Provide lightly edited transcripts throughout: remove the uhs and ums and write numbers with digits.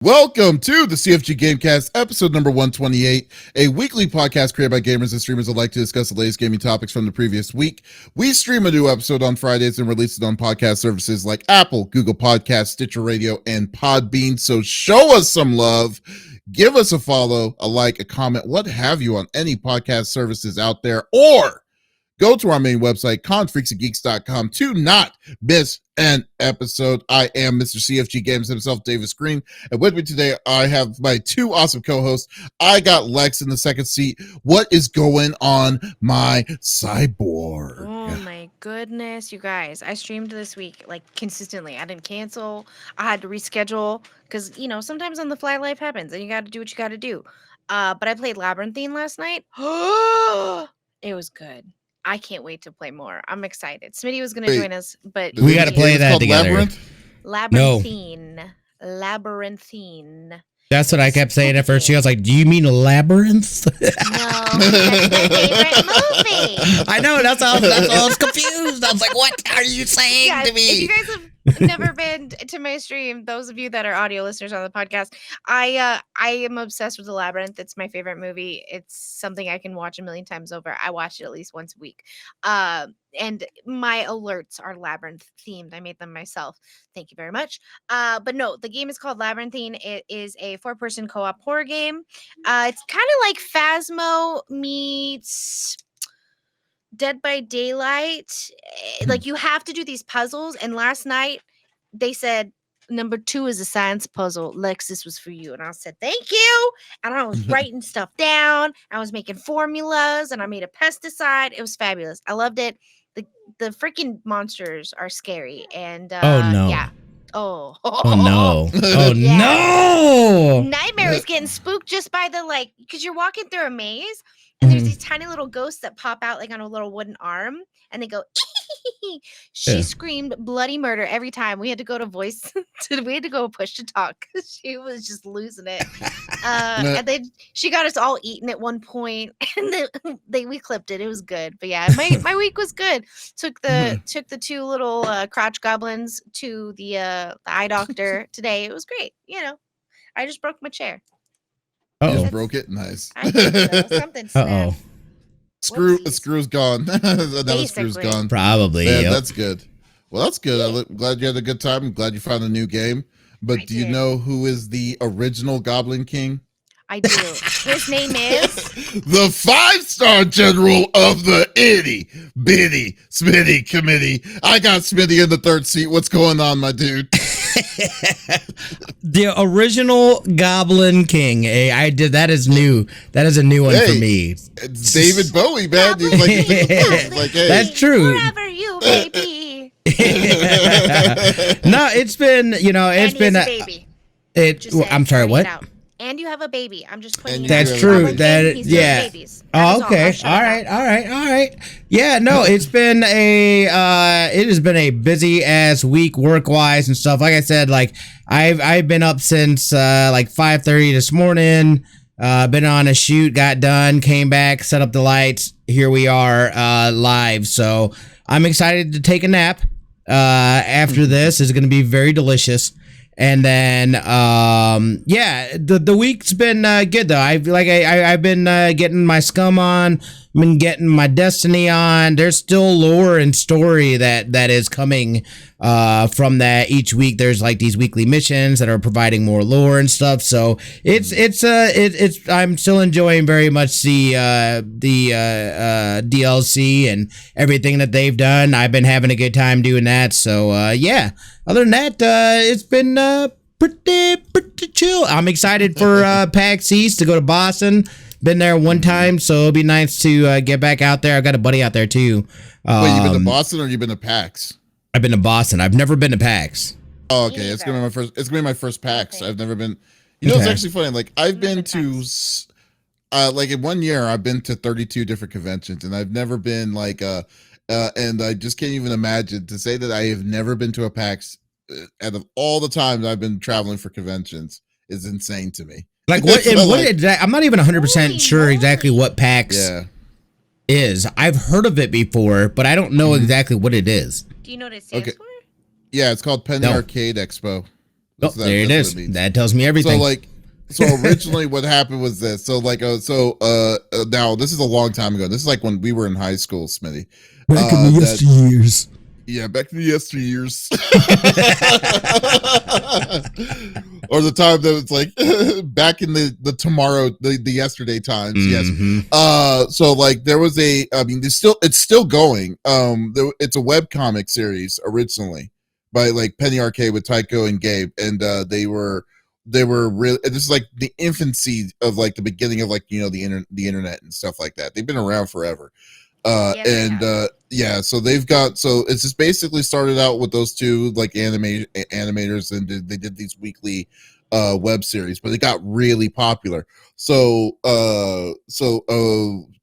Welcome to the CFG GameCast, episode number 128, a weekly podcast created by gamers and streamers that like to discuss the latest gaming topics from the previous week. We stream a new episode on Fridays and release it on podcast services like Apple, Google Podcasts, Stitcher Radio, and Podbean. So show us some love. Give us a follow, a like, a comment, what have you on any podcast services out there, or go to our main website, confreaksandgeeks.com, to not miss an episode. I am Mr. CFG Games himself, Davis Green, and with me today, I have my two awesome co-hosts. I got Lex in the second seat. What is going on, my cyborg? Oh my goodness, you guys. I streamed this week, like, consistently. I didn't cancel. I had to reschedule, because, sometimes on the fly life happens, and you got to do what you got to do. But I played Labyrinthine last night. It was good. I can't wait to play more. I'm excited. Smitty was going to join us, but we got to play that together. Labyrinthine. Labyrinthine. That's what I kept saying at first. She was like, "Do you mean Labyrinth?" No, that's my favorite movie. I know. That's all. I was confused. I was like, "What are you saying to me?" If you guys have never been to my stream, those of you that are audio listeners on the podcast, I am obsessed with The Labyrinth. It's my favorite movie. It's something I can watch a million times over. I watch it at least once a week. And my alerts are Labyrinth themed. I made them myself. Thank you very much. But no, the game is called Labyrinthine. It is a 4-person co-op horror game. It's kind of like Phasmo meets Dead by Daylight. Like, you have to do these puzzles, and last night they said number 2 is a science puzzle. Lex, this was for you. And I said thank you, and I was writing stuff down. I was making formulas, and I made a pesticide. It was fabulous. I loved it. The freaking monsters are scary, and oh no, yeah. Oh no. Oh yeah. No. Nightmare was getting spooked just by the, because you're walking through a maze, and there's these tiny little ghosts that pop out on a little wooden arm, and they go, She screamed bloody murder every time. We had to go to voice, we had to go push to talk, because she was just losing it. And then she got us all eaten at one point, and then we clipped it. It was good. But yeah, my week was good. Took the 2 little crotch goblins to the eye doctor today. It was great. I just broke my chair. Just broke it? Nice. I think so. Something snapped. A screw's gone. Another screw's gone. Probably. Yeah, that's good. Well, that's good. I'm glad you had a good time. I'm glad you found a new game. But do you know who is the original Goblin King? I do. His name is the 5-star general of the itty bitty Smitty committee. I got Smitty in the third seat. What's going on, my dude? The original Goblin King. Hey, I did. That is new. That is a new one for me. It's David Bowie, man. He's like, hey. That's true. Wherever you may be. No, it's been, it's been a baby. I'm sorry, what? And you have a baby. I'm just pointing it That's out. true. Yeah. Oh, okay. All right. Yeah, no, it has been a busy ass week work wise and stuff. Like I said, I've been up since 5:30 this morning. Been on a shoot, got done, came back, set up the lights. Here we are live. So I'm excited to take a nap. After this is going to be very delicious. And then, the week's been good though. I've been getting my scum on, been getting my destiny on. There's still lore and story that is coming from that each week. There's these weekly missions that are providing more lore and stuff. So it's I'm still enjoying very much the DLC and everything that they've done. I've been having a good time doing that. So yeah. Other than that, it's been pretty chill. I'm excited for PAX East to go to Boston. Been there one time, so it'll be nice to get back out there. I've got a buddy out there too. Wait, you've been to Boston or you've been to PAX? I've been to Boston. I've never been to PAX. Oh, okay. It's gonna be my first PAX. Okay. I've never been. It's actually funny. I've been to, in 1 year, I've been to 32 different conventions, and I've never been and I just can't even imagine to say that I have never been to a PAX out of all the times I've been traveling for conventions is insane to me. What? I'm not even 100% sure exactly what PAX is. I've heard of it before, but I don't know exactly what it is. Do you know what it stands for? Yeah, it's called Penny Arcade Expo. Oh, there it is. That tells me everything. So originally what happened was this. So now this is a long time ago. This is like when we were in high school, Smitty. Back in the yesteryears. Yeah, back in the yesteryears. Or the time that it's like back in the tomorrow, the yesterday times. Mm-hmm. Yes. So like there was it's still going. It's a webcomic series originally by like Penny Arcade with Tycho and Gabe. And they were really, this is like the infancy of like the beginning of like, the internet and stuff like that. They've been around forever. So they've got, so it's just basically started out with those two like animators, and they did these weekly web series, but it got really popular. So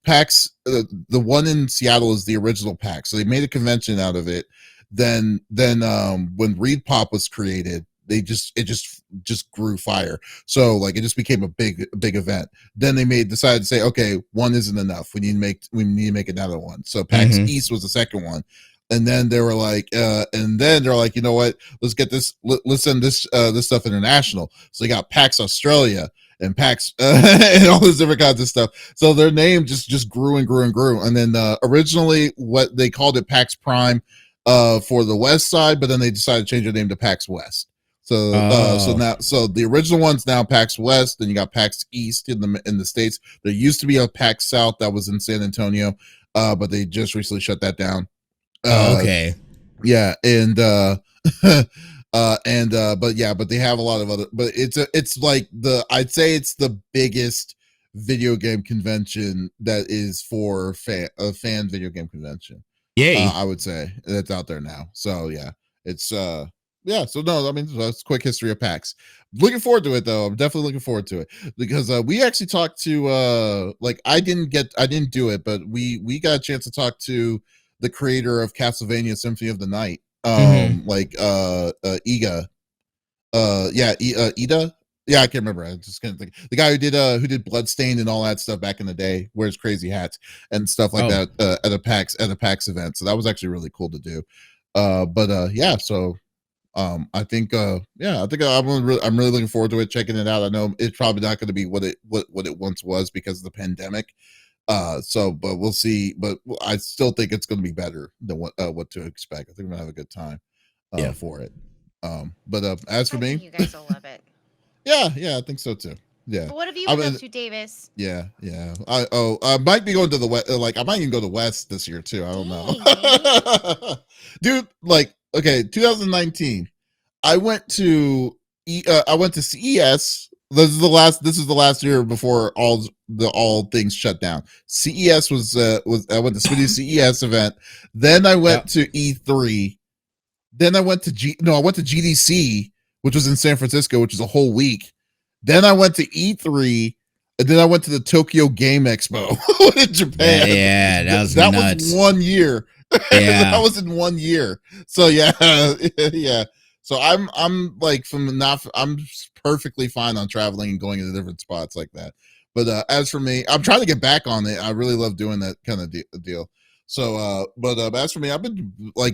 PAX, the one in Seattle is the original PAX. So they made a convention out of it. Then when Reed Pop was created, it just grew fire. So like it just became a big event. Then they decided to say, okay, one isn't enough. We need to make another one. So PAX East was the second one. And then they were like, you know what? Let's get this. Let's send this stuff international. So they got PAX Australia and PAX and all this different kinds of stuff. So their name just grew and grew and grew. And then originally, what they called it PAX Prime for the West side, but then they decided to change their name to PAX West. So the original one's now PAX West. Then you got PAX East in the States. There used to be a PAX South that was in San Antonio, but they just recently shut that down. Okay. Yeah, but they have a lot of other. But it's like I'd say it's the biggest video game convention that is for a fan video game convention. Yeah, I would say that's out there now. So yeah, it's yeah. So no, I mean that's quick history of PAX. Looking forward to it though. I'm definitely looking forward to it because we actually talked to I didn't do it, but we got a chance to talk to the creator of Castlevania Symphony of the Night, Iga. Ida. Yeah, I can't remember. I just can't think. The guy who did Bloodstained and all that stuff back in the day, wears crazy hats and stuff like that at a PAX event. So that was actually really cool to do. So I think I'm really looking forward to it, checking it out. I know it's probably not going to be what it once was because of the pandemic. But we'll see. But I still think it's going to be better than what to expect. I think we're gonna have a good time for it. As for me, you guys will love it. Yeah, I think so too. Yeah. But what have you been up to, Davis? Yeah. I might be going to the West. I might even go to West this year too. I don't know, dude. 2019. I went to CES. This is the last year before all things shut down. CES was I went to Smitty's CES event. Then I went to E3. Then I went to GDC, which was in San Francisco, which is a whole week. Then I went to E3, and then I went to the Tokyo Game Expo in Japan. Yeah, that was 1 year. Yeah. That was in 1 year. So yeah. So I'm perfectly fine on traveling and going to different spots like that. But as for me, I'm trying to get back on it. I really love doing that kind of deal. So, as for me, I've been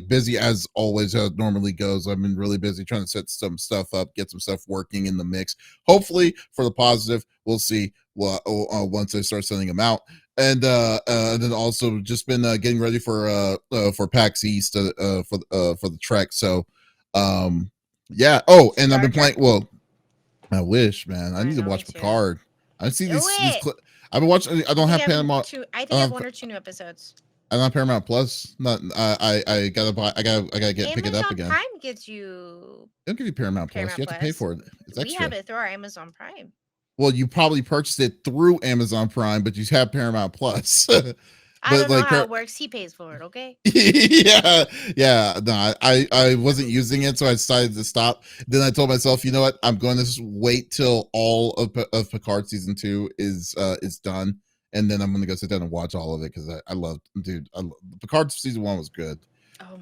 busy as always, how it normally goes. I've been really busy trying to set some stuff up, get some stuff working in the mix. Hopefully for the positive, we'll see. Well, once I start sending them out, and then also just been getting ready for PAX East for the trek. So, yeah. Oh, and I've been playing. Well, I wish, man. I need to watch Picard. I see these. I've been watching. I don't have Paramount. I think I have 1 or 2 new episodes. I'm on Paramount Plus. I gotta buy. I gotta pick it up again. Prime gives you. They don't give you Paramount Plus. You have to pay for it. It's extra. We have it through our Amazon Prime. Well, you probably purchased it through Amazon Prime, but you have Paramount Plus. I don't know how it works. He pays for it, okay? yeah. No, I wasn't using it, so I decided to stop. Then I told myself, you know what? I'm going to wait till all of Picard season 2 is done. And then I'm gonna go sit down and watch all of it because I love Picard season 1 was good,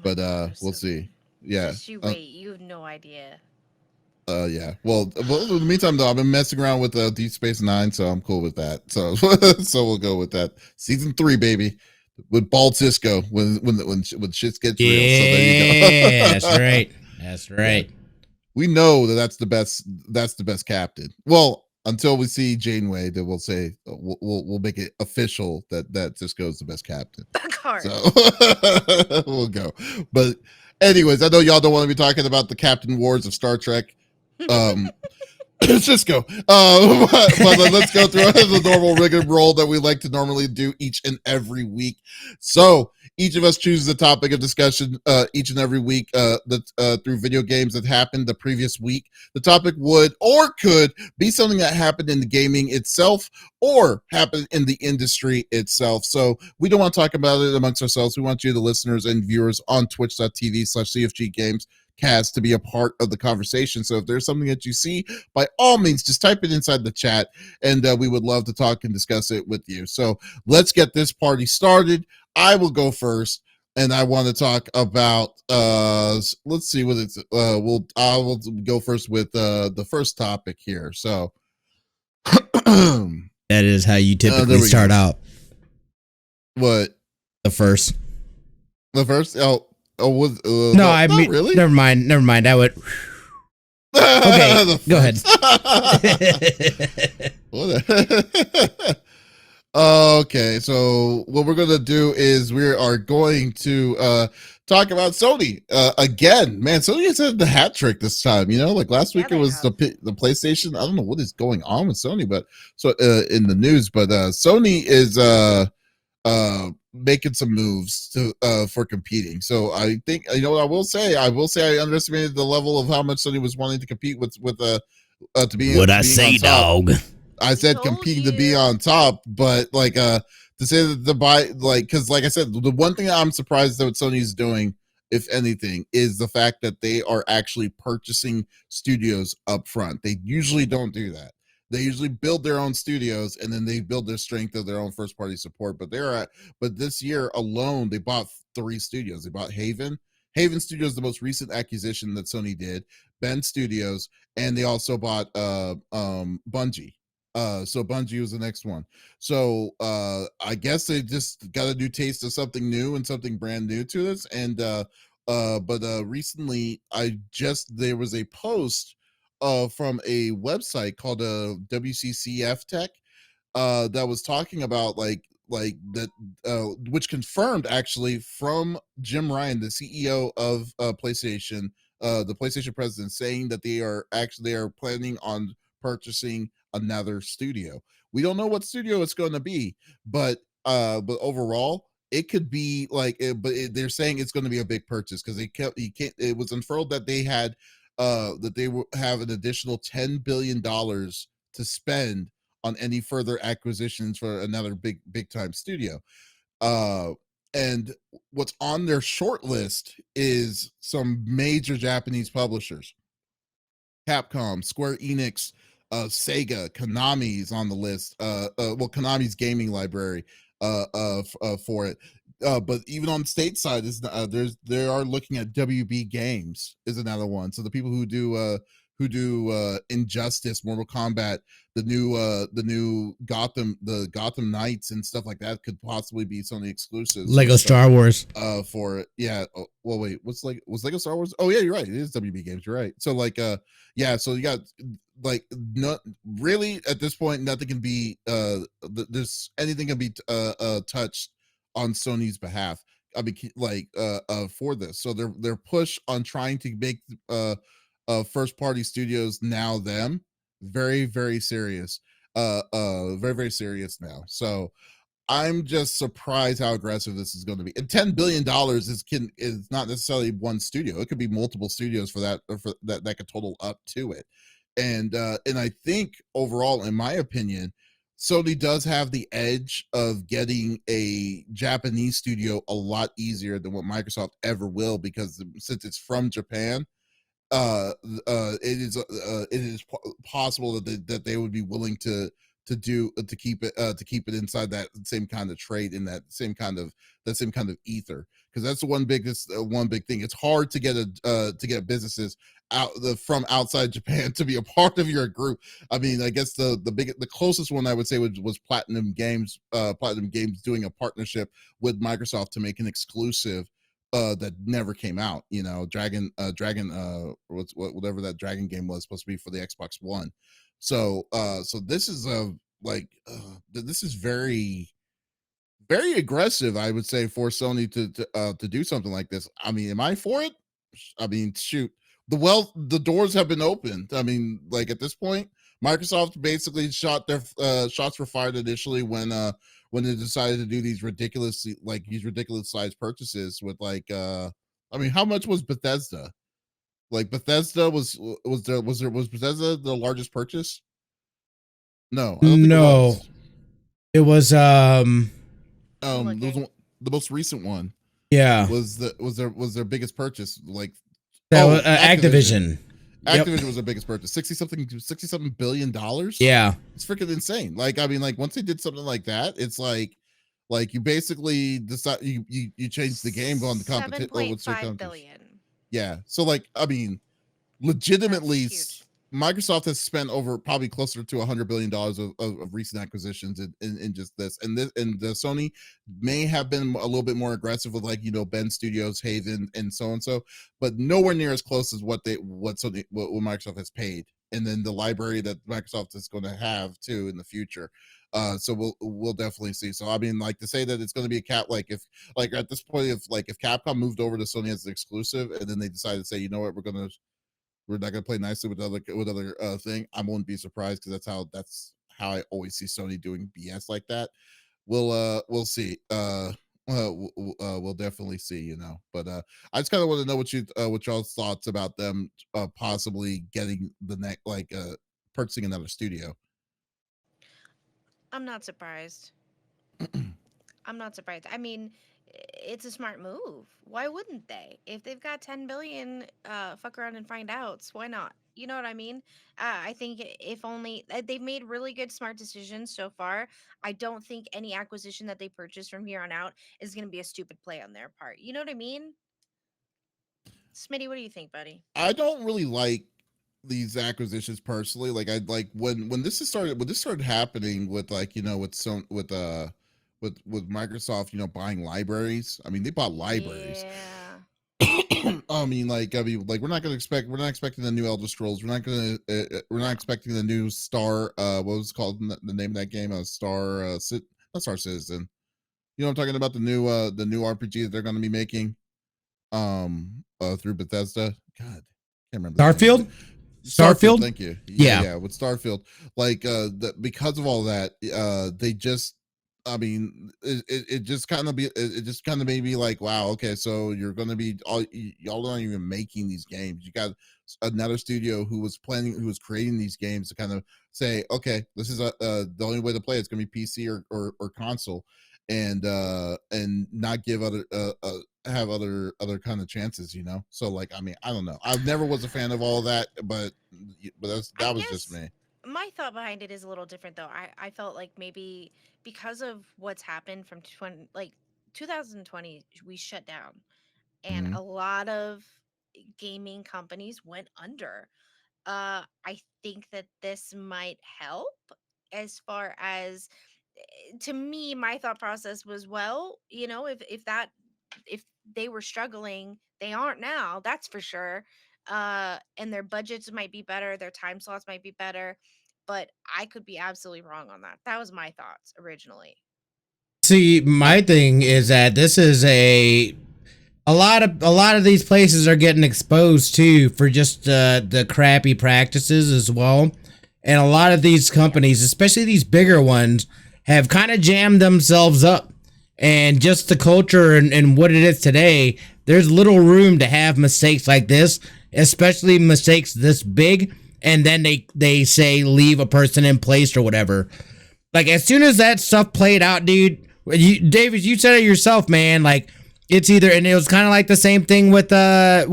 but we'll see. Yeah, just you wait. You have no idea. Yeah. Well, in the meantime, though, I've been messing around with Deep Space Nine, so I'm cool with that. So, so we'll go with that. Season 3, baby, with Bald Cisco when shit gets real. So there you go. That's right. That's right. we know that's the best captain. Well, until we see Janeway, then we'll say we'll make it official that just goes the best captain. So we'll go. But anyways, I know y'all don't want to be talking about the Captain Wars of Star Trek. Let's just go. But let's go through the normal rigmarole that we like to normally do each and every week. So each of us chooses a topic of discussion each and every week through video games that happened the previous week. The topic would or could be something that happened in the gaming itself or happened in the industry itself. So we don't want to talk about it amongst ourselves. We want you, the listeners and viewers on twitch.tv/CFG GameCast, to be a part of the conversation. So if there's something that you see, by all means, just type it inside the chat, and we would love to talk and discuss it with you. So let's get this party started. I will go first, and I want to talk about let's see what it's I will go first with the first topic here. So that is how you typically start out. What? The first? Oh, no, I mean, really? Never mind. I would. Okay, go ahead. Okay, so what we're gonna do is we are going to talk about Sony again. Man, Sony has had the hat trick this time. You know, like last week it was the PlayStation. I don't know what is going on with Sony, but so in the news, but Sony is making some moves to for competing. So I think, you know what I will say I underestimated the level of how much Sony was wanting to compete with to be what I say, dog. I said competing to be on top, but like to say that the buy, like, because like I said, the one thing that I'm surprised that Sony's doing, if anything, is the fact that they are actually purchasing studios up front. They usually don't do that. They usually build their own studios and then they build their strength of their own first party support. But but this year alone, they bought 3 studios. They bought Haven. Haven Studios, the most recent acquisition that Sony did, Ben Studios, and they also bought Bungie. So Bungie was the next one. So I guess they just got a new taste of something new and something brand new to this. And but recently there was a post from a website called WCCF Tech that was talking about like that which confirmed actually from Jim Ryan, the CEO of PlayStation, the PlayStation president, saying that they are planning on purchasing another studio. We don't know what studio it's going to be, but overall it could be like they're saying it's going to be a big purchase because it was unfurled that they had that they have an additional $10 billion to spend on any further acquisitions for another big time studio. And what's on their short list is some major Japanese publishers: Capcom, Square Enix, Sega, Konami's on the list. Konami's gaming library for it. But even on stateside, they are looking at WB Games is another one. So the people who do Injustice, Mortal Kombat, the new Gotham Knights and stuff like that could possibly be Sony exclusives. Lego Star Wars. For it, yeah. Oh, well, wait, was Lego Star Wars? Oh yeah, you're right. It is WB Games. You're right. So yeah. So you got like not really at this point. Nothing can be anything can be touched on Sony's behalf. I mean, for this. So their push on trying to make first party studios now them very, very serious. Very, very serious now. So I'm just surprised how aggressive this is going to be. And $10 billion is not necessarily one studio. It could be multiple studios for that could total up to it. And I think overall, in my opinion, Sony does have the edge of getting a Japanese studio a lot easier than what Microsoft ever will, because since it's from Japan, it is possible that they would be willing to keep it inside that same kind of trade, in that same kind of ether, because that's the one big thing. It's hard to get businesses from outside Japan to be a part of your group. I mean, I guess the closest one I would say was Platinum Games doing a partnership with Microsoft to make an exclusive that never came out. You know, whatever that Dragon game was supposed to be for the Xbox One. So this is this is very, very aggressive, I would say, for Sony to do something like this. I mean, am I for it? I mean, shoot, the doors have been opened. I mean, like at this point, Microsoft basically shot their shots were fired initially when they decided to do these ridiculous sized purchases with I mean, how much was Bethesda? Like Bethesda was Bethesda the largest purchase? No, I don't think it was. The most recent one. Yeah. Was their biggest purchase, like that was Activision. Activision was their biggest purchase. $60 billion. Yeah. It's freaking insane. Like, I mean, like once they did something like that, it's like you basically decide you change the game on the competition. $7.5 billion. Yeah. So like, I mean, legitimately Microsoft has spent over probably closer to $100 billion of recent acquisitions in just this. And the Sony may have been a little bit more aggressive with Bend Studios, Haven, and so, but nowhere near as close as what Microsoft has paid. And then the library that Microsoft is going to have too in the future. So we'll definitely see. So I mean, like to say that it's going to be a cap, if at this point, if Capcom moved over to Sony as an exclusive, and then they decided to say, you know what, we're not gonna play nicely with other thing, I won't be surprised, because that's how I always see Sony doing BS like that. We'll see. We'll definitely see, But I just kind of want to know what y'all's thoughts about them possibly getting the next purchasing another studio. I'm not surprised. I'm not surprised. I mean, it's a smart move. Why wouldn't they? If they've got 10 billion, fuck around and find out. Why not? You know what I mean? I think if only they've made really good, smart decisions so far. I don't think any acquisition that they purchase from here on out is going to be a stupid play on their part. You know what I mean? Smitty, what do you think, buddy? I don't really like these acquisitions personally. Like when this started happening with with Microsoft, buying libraries. I mean, they bought libraries. Yeah. I mean, we're not expecting the new Elder Scrolls. We're not expecting the new Star. What was it called, the name of that game? Not Star Citizen. You know what I'm talking about? The new RPG that they're going to be making, through Bethesda. God, can't remember. Starfield. Thank you. Yeah, with Starfield, because of all that, they just. I mean, it just kind of made me like, wow, okay, so you're gonna be y'all aren't even making these games. You got another studio who was creating these games to kind of say, okay, this is the only way to play. It's gonna be PC or console, and not give have other kind of chances, So I mean, I don't know. I never was a fan of all that, but that was just me. My thought behind it is a little different, though. I felt like maybe because of what's happened from 2020, we shut down, and a lot of gaming companies went under. I think that this might help, as far as, to me, my thought process was, well, if they were struggling, they aren't now, that's for sure. And their budgets might be better, their time slots might be better, but I could be absolutely wrong on that. That was my thoughts originally. See, my thing is that this is a lot of these places are getting exposed too for just the crappy practices as well. And a lot of these companies, especially these bigger ones, have kind of jammed themselves up. And just the culture and what it is today, there's little room to have mistakes like this, especially mistakes this big. And then they say leave a person in place or whatever. Like, as soon as that stuff played out, dude, Davies, you said it yourself, man. Like, it's either, and it was kind of like the same thing with Evo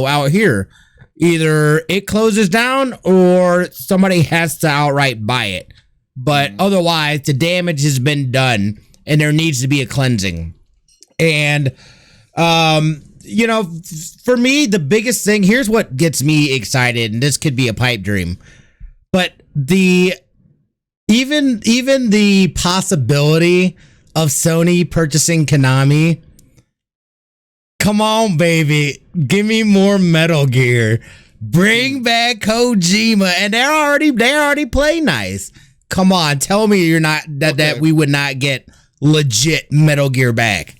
out here. Either it closes down or somebody has to outright buy it. But otherwise, the damage has been done, and there needs to be a cleansing. And for me, the biggest thing, here's what gets me excited, and this could be a pipe dream, but even the possibility of Sony purchasing Konami. Come on, baby. Give me more Metal Gear. Bring back Kojima. And they already play nice. Come on, tell me you're not that we would not get legit Metal Gear back.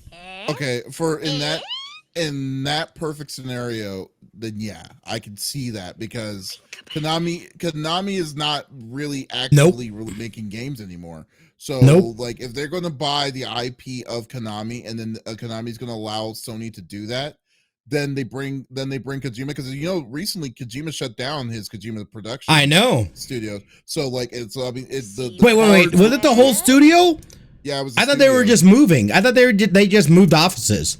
Okay, in that perfect scenario, then yeah, I can see that because Konami is not really actively really making games anymore. So like if they're going to buy the IP of Konami and then Konami's going to allow Sony to do that, then they bring Kojima, because recently Kojima shut down his Kojima production. I know studio. So like it's the wait, was it the whole studio? Yeah, it was. I thought they were just moving. I thought they just moved offices.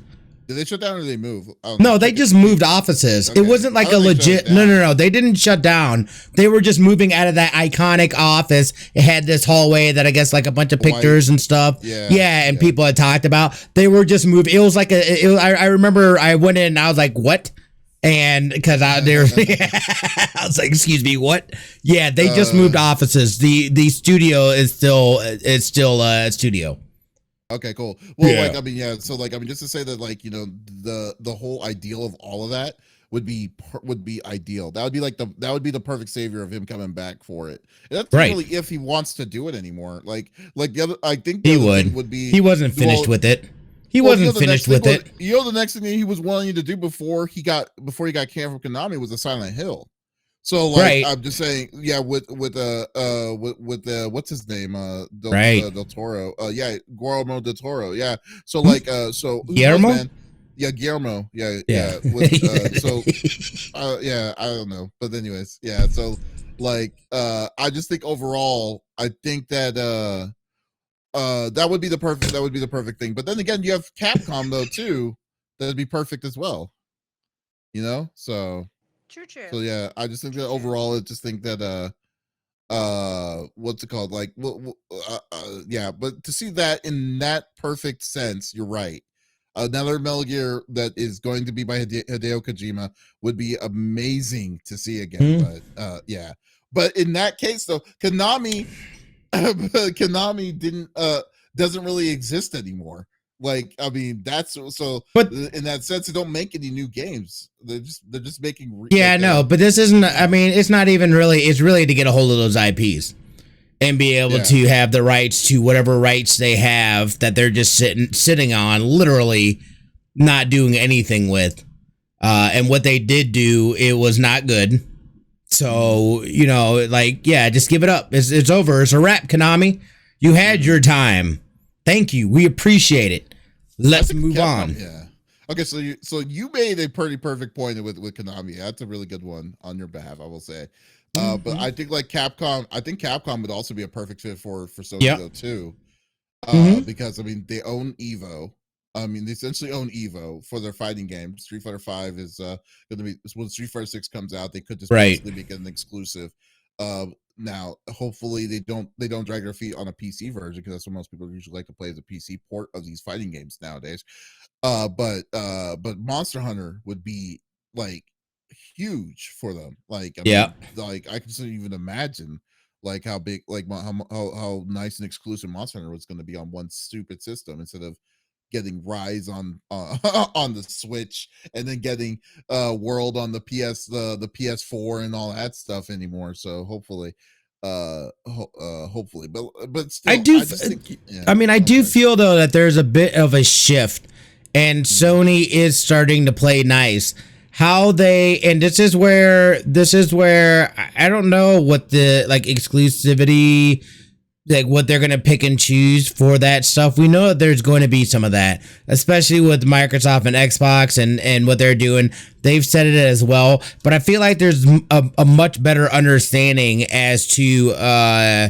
Did they shut down or did they move? No, they just moved offices. Okay. It wasn't like a legit. No. They didn't shut down. They were just moving out of that iconic office. It had this hallway that I guess like a bunch of pictures and stuff. Yeah, and people had talked about. They were just moving. It was like I remember I went in and I was like, what? And because I was like, excuse me, what? Yeah, they just moved offices. The studio is still a studio. Okay, cool. Well, just to say that, the whole ideal of all of that would be ideal. That would be the perfect savior of him coming back for it. And that's really if he wants to do it anymore. I think he would be. He wasn't finished with it. He wasn't finished with it. The next thing he was wanting to do before he got canned from Konami was the Silent Hill. So I'm just saying, with what's his name? Del Toro. Guillermo del Toro. Yeah. So Guillermo? Yeah, Guillermo. Yeah. I don't know. But anyways, yeah. So I just think overall, I think that that would be the perfect thing. But then again, you have Capcom though too. That'd be perfect as well. So. True. So yeah, I just think that overall, I just think that what's it called? But to see that in that perfect sense, you're right. Another Metal Gear that is going to be by Hideo Kojima would be amazing to see again. But in that case though, Konami doesn't really exist anymore. That's so. But in that sense, they don't make any new games. They're just making. But this isn't. I mean, it's not even really. It's really to get a hold of those IPs and be able to have the rights to whatever rights they have that they're just sitting on, literally not doing anything with. And what they did do, it was not good. So just give it up. It's over. It's a wrap, Konami. You had your time. Thank you. We appreciate it. Let's move on. Yeah. Okay. So you made a pretty perfect point with Konami. That's a really good one on your behalf, I will say. But I think Capcom. I think Capcom would also be a perfect fit for Sony though too. Because they own Evo. They essentially own Evo for their fighting games. Street Fighter V is going to be when Street Fighter 6 comes out. They could just basically make it an exclusive. Now, hopefully they don't drag their feet on a PC version, because that's what most people usually like to play, as a PC port of these fighting games nowadays. But Monster Hunter would be huge for them. I can just even imagine how big, how nice and exclusive Monster Hunter was going to be on one stupid system, instead of getting Rise on on the Switch and then getting World on the the PS4 and all that stuff anymore. So hopefully but still, I do feel though that there's a bit of a shift, and Sony is starting to play nice. This is where I don't know what the exclusivity, what they're going to pick and choose for that stuff. We know that there's going to be some of that, especially with Microsoft and Xbox and what they're doing. They've said it as well, but I feel like there's a much better understanding as to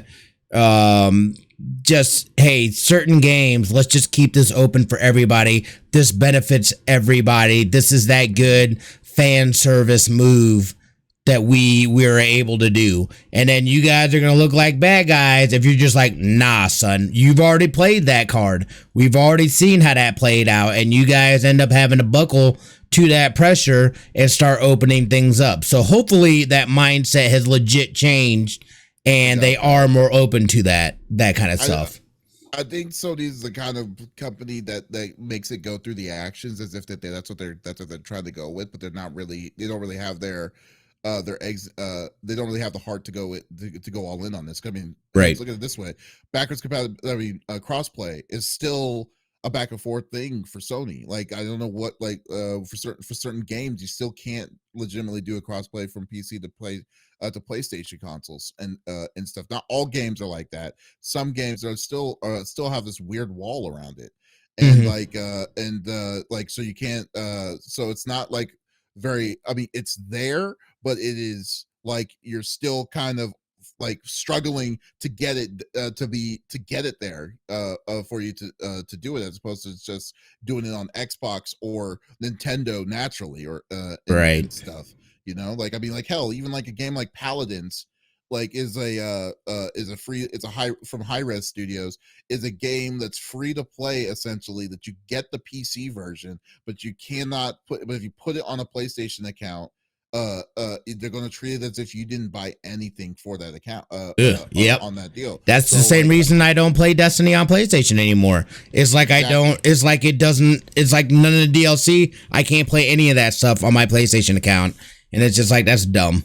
just, hey, certain games, let's just keep this open for everybody. This benefits everybody. This is that good fan service move that we were able to do. And then you guys are going to look like bad guys if you're just like, nah, son, you've already played that card. We've already seen how that played out. And you guys end up having to buckle to that pressure and start opening things up. So hopefully that mindset has legit changed, and they are more open to that kind of stuff. I think Sony's the kind of company that makes it go through the actions as if that's what they're trying to go with, but they're not really. They don't really have their eggs. They don't really have the heart to go to go all in on this. I mean, right. Look at it this way: backwards compatibility. I mean, crossplay is still a back and forth thing for Sony. Like, I don't know what, like, for certain games, you still can't legitimately do a crossplay from PC to PlayStation consoles and stuff. Not all games are like that. Some games are still have this weird wall around it, and like so you can't. So it's not like very. I mean, it's there, but it is like you're still kind of like struggling to get it there for you to do it, as opposed to just doing it on Xbox or Nintendo naturally, or and stuff, you know. Like, I mean, like, hell, even like a game like Paladins, like, is a free, it's a high from High Res Studios, is a game that's free to play, essentially, that you get the PC version, but you cannot but if you put it on a PlayStation account, they're going to treat it as if you didn't buy anything for that account on that deal. That's the same reason I don't play Destiny on PlayStation anymore. It's like it's like it's like none of the DLC. I can't play any of that stuff on my PlayStation account, and it's just like, that's dumb.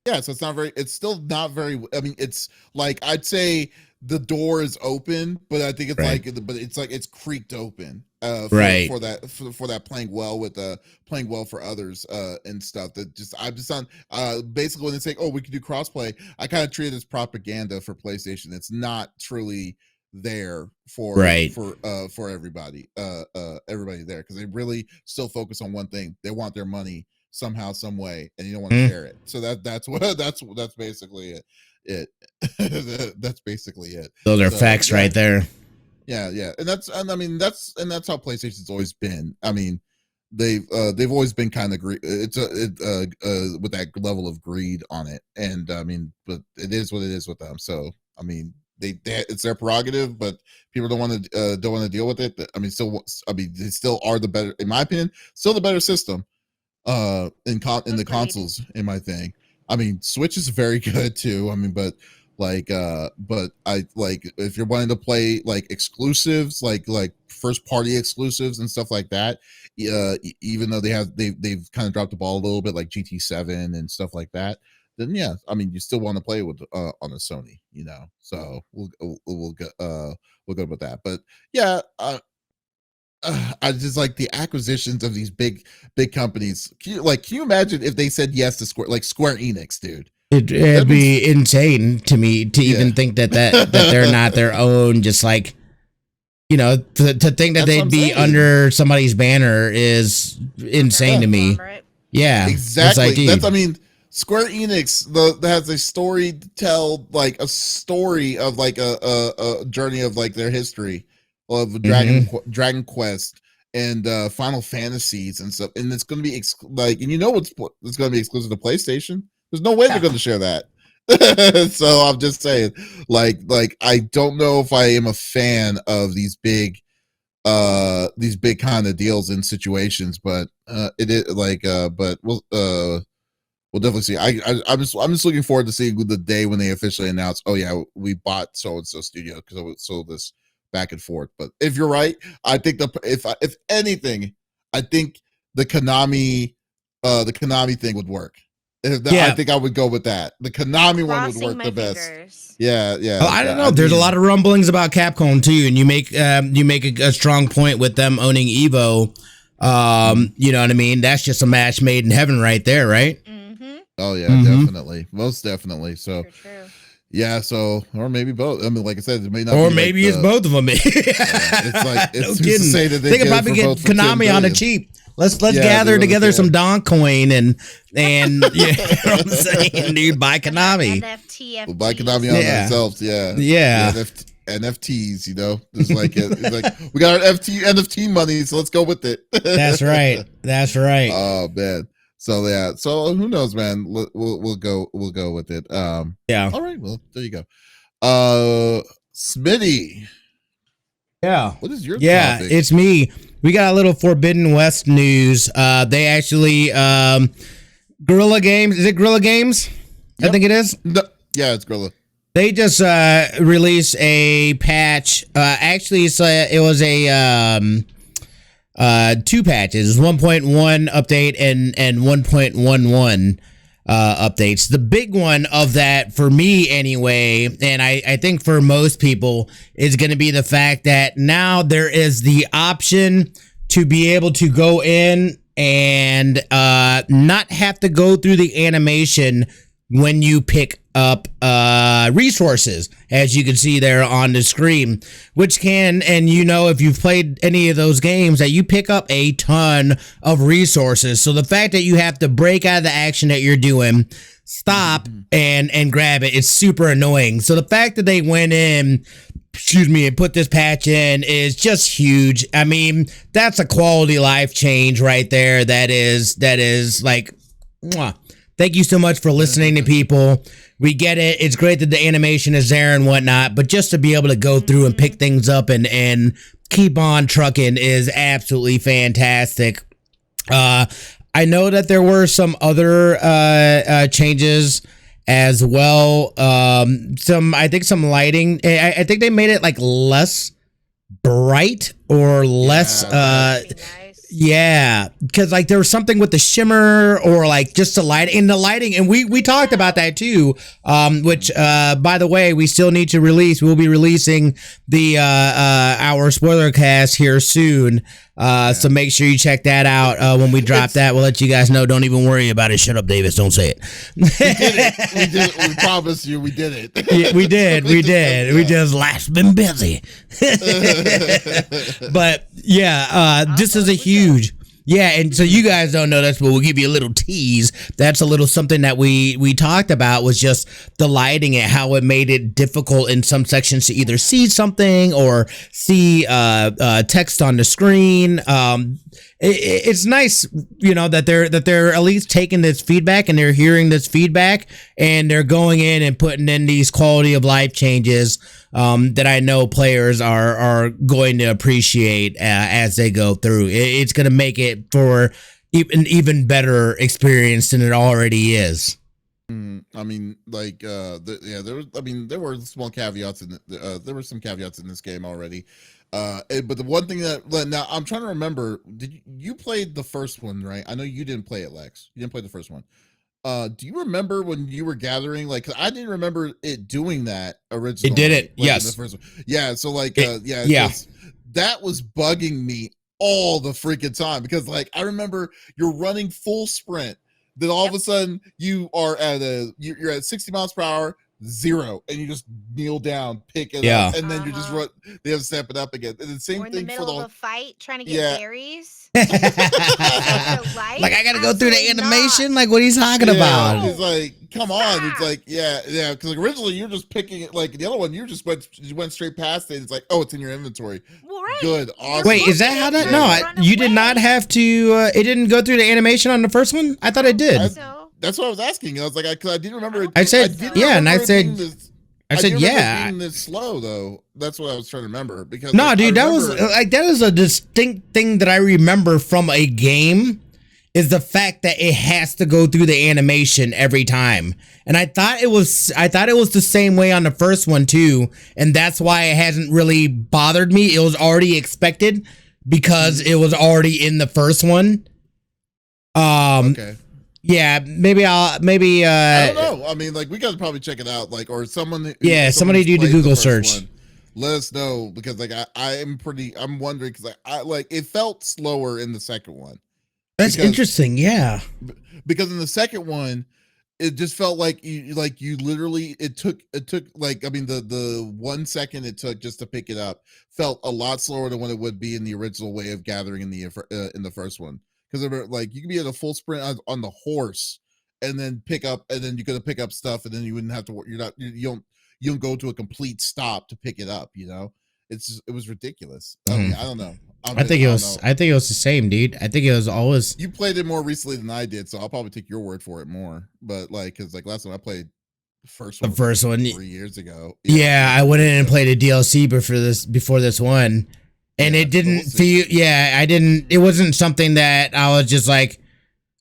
Yeah, so it's still not very. I mean, it's like, I'd say the door is open, but I think it's it's creaked open for that playing well for others and stuff. That just, I'm just on basically when they say, oh, we can do crossplay, I kind of treat it as propaganda for PlayStation. It's not truly there for everybody there, because they really still focus on one thing. They want their money somehow, some way, and you don't want to share it. So that's basically it. That's basically it. Those are facts right there. Yeah, and that's how PlayStation's always been. I mean, they've always been kind of with that level of greed on it, and I mean, but it is what it is with them. So I mean, it's their prerogative, but people don't want to deal with it. But, I mean, they still are the better, in my opinion, still the better system in the consoles, in my thing. I mean, Switch is very good too. I mean, but I like, if you're wanting to play like exclusives, like first party exclusives and stuff like that, even though they've kind of dropped the ball a little bit, like GT7 and stuff like that, then yeah, I mean, you still want to play with on a Sony, you know. So we'll go with that. But yeah, I just like the acquisitions of these big companies. Can you imagine if they said yes to Square Enix, dude? It'd be insane to me to even think that they're not their own. Just like, you know, to think that they'd be under somebody's banner is insane to me. Yeah, exactly. That's, I mean, Square Enix has a story to tell, like a story of like a journey of like their history of Dragon Quest and Final Fantasies and stuff, and it's going to be it's going to be exclusive to PlayStation. There's no way they're going to share that. So I'm just saying, like I don't know if I am a fan of these big kind of deals and situations, but it is like but we'll definitely see. I'm just looking forward to seeing the day when they officially announce, oh yeah, we bought so and so studio, because I sold this back and forth. But if you're right, I think if anything, I think the Konami thing would work. I think I would go with that. The Konami one would work the best. Fingers. Yeah. Well, I don't know. There's a lot of rumblings about Capcom too, and you make a strong point with them owning Evo. You know what I mean? That's just a match made in heaven right there, right? Mm-hmm. Oh yeah, definitely, most definitely. So. True. Yeah, so, or maybe both. I mean, like I said, it may not. Or maybe it's both of them. It's like, it's no kidding. To say that they could probably get Konami on the cheap. Let's gather together some Don coin and you know what I'm saying, dude, buy Konami. We'll buy Konami on themselves. Yeah. NFTs, you know, it's like we got our NFT money, so let's go with it. That's right. Oh man. So yeah, so who knows, man? We'll go with it. Yeah. All right. Well, there you go. Smitty. Yeah. What is your topic? It's me. We got a little Forbidden West news. They actually Guerrilla Games. Is it Guerrilla Games? Yep. I think it is. No, yeah, it's Guerrilla. They just released a patch. Actually, it was a 2 patches, 1.1 update and 1.11 updates. The big one of that for me anyway, and I think for most people, is going to be the fact that now there is the option to be able to go in and not have to go through the animation when you pick up resources, as you can see there on the screen, which can, and you know, if you've played any of those games, that you pick up a ton of resources. So the fact that you have to break out of the action that you're doing, stop and grab it, it's super annoying. So the fact that they went in, and put this patch in is just huge. I mean, that's a quality life change right there. That is like, mwah. Thank you so much for listening to people. We get it. It's great that the animation is there and whatnot, but just to be able to go through and pick things up and keep on trucking is absolutely fantastic. I know that there were some other changes as well. I think some lighting. I think they made it like less bright or less. Yeah, because like there was something with the shimmer or like just the lighting and we talked about that too, which by the way, we still need to release. We'll be releasing the our spoiler cast here soon, so make sure you check that out when we drop that. We'll let you guys know. Don't even worry about it. Shut up, Davis. Don't say it. We did it. We promise you we did it. Yeah, we did. We just life's been busy. But yeah, this is a huge. Yeah, and so you guys don't know this, but we'll give you a little tease. That's a little something that we talked about, was just the lighting and how it made it difficult in some sections to either see something or see text on the screen. It's nice, you know, that they're at least taking this feedback and they're hearing this feedback and they're going in and putting in these quality of life changes that I know players are going to appreciate as they go through. It's going to make it for an even better experience than it already is. I mean, like, there were small caveats in there were some caveats in this game already. But the one thing that now I'm trying to remember, did you played the first one, right? I know you didn't play it, Lex. You didn't play the first one. Do you remember when you were gathering? Like, 'cause I didn't remember it doing that originally. It did it, like, yes. The first one. Yeah. So like, yeah. That was bugging me all the freaking time because like I remember you're running full sprint. Then all of a sudden you're at 60 miles per hour, 0, and you just kneel down, pick it up, and then you just run. They have to step it up again. And the same We're in thing the middle for of a fight trying to get berries. Like I gotta go through the animation. Like what are you talking about? It's like, come on. It's like, yeah. Because like originally you're just picking it. Like the other one, you went straight past it. It's like, oh, it's in your inventory. Well, right. Good. Awesome. Wait, is that how that? No, you did not have to. It didn't go through the animation on the first one. I thought it did. That's what I was asking. I was like, because I didn't remember. I said, yeah, and I said, yeah. Being this slow though. That's what I was trying to remember. Because no, dude, that is a distinct thing that I remember from a game. Is the fact that it has to go through the animation every time, and I thought it was the same way on the first one too, and that's why it hasn't really bothered me. It was already expected because it was already in the first one. Okay. Yeah, maybe I don't know. I mean, like we gotta probably check it out, like, or someone. Somebody do the Google search. Let us know because like I'm wondering because I like it felt slower in the second one. That's interesting. Yeah, because in the second one, it just felt like you literally it took like, I mean, the 1 second it took just to pick it up felt a lot slower than what it would be in the original way of gathering in the first one. Because like you can be at a full sprint on the horse and then pick up, and then you're gonna pick up stuff, and then you wouldn't have to. You don't go to a complete stop to pick it up. You know, it was ridiculous. I mean, I don't know. I think it was the same, dude. I think it was always. You played it more recently than I did, so I'll probably take your word for it more. But like, because like last time I played the first one 3 years ago. Yeah, I went in and played a DLC before this one. And it didn't feel, it wasn't something that I was just like,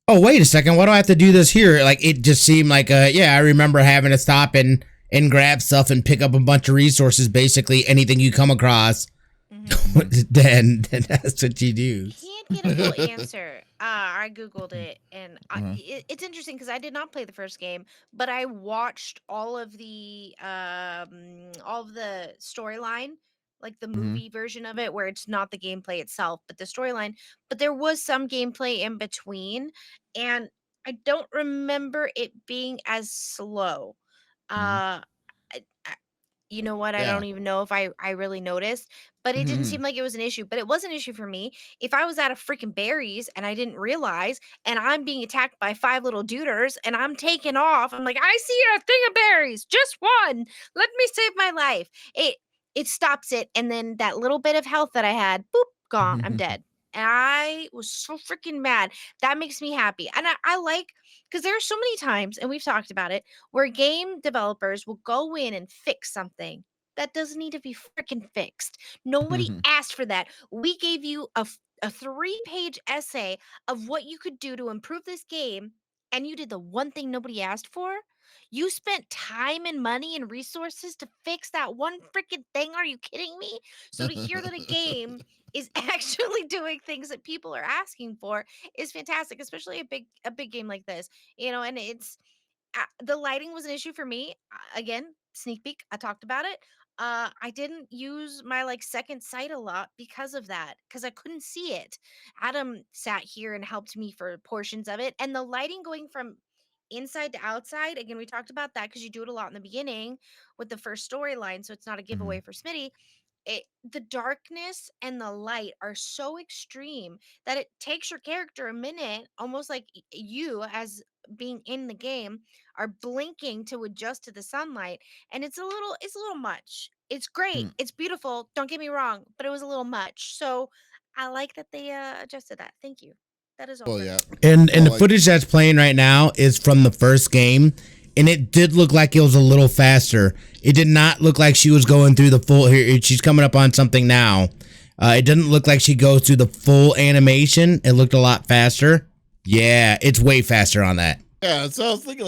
oh, wait a second, why do I have to do this here? Like, it just seemed like, I remember having to stop and and grab stuff and pick up a bunch of resources. Basically, anything you come across, then that's what you do. Can't get a full answer. I googled it, and it's interesting because I did not play the first game, but I watched all of the storyline, like the movie version of it, where it's not the gameplay itself, but the storyline. But there was some gameplay in between, and I don't remember it being as slow. I, you know what? I don't even know if I really noticed, but it didn't seem like it was an issue. But it was an issue for me. If I was out of freaking berries and I didn't realize, and I'm being attacked by 5 little duders and I'm taking off, I'm like, I see a thing of berries, just one. Let me save my life. It stops it, and then that little bit of health that I had, boop, gone. I'm dead. And I was so freaking mad. That makes me happy. And I like, because there are so many times, and we've talked about it, where game developers will go in and fix something that doesn't need to be freaking fixed. Nobody asked for that. We gave you a 3-page essay of what you could do to improve this game, and you did the one thing nobody asked for. You spent time and money and resources to fix that one freaking thing. Are you kidding me? So to hear that a game is actually doing things that people are asking for is fantastic, especially a big game like this. And it's the lighting was an issue for me. Again, sneak peek, I talked about it. I didn't use my second sight a lot because of that, because I couldn't see it. Adam sat here and helped me for portions of it, and the lighting going from inside to outside, again, we talked about that because you do it a lot in the beginning with the first storyline, so it's not a giveaway for Smitty. The darkness and the light are so extreme that it takes your character a minute, almost like you, as being in the game, are blinking to adjust to the sunlight, and it's a little much. It's great, it's beautiful, don't get me wrong, but it was a little much. So I like that they adjusted that. Thank you. That is all. Well, yeah. And the footage that's playing right now is from the first game, and it did look like it was a little faster. It did not look like she was going through the full. Here, she's coming up on something now. It didn't look like she goes through the full animation. It looked a lot faster. Yeah, it's way faster on that. Yeah, so I was thinking,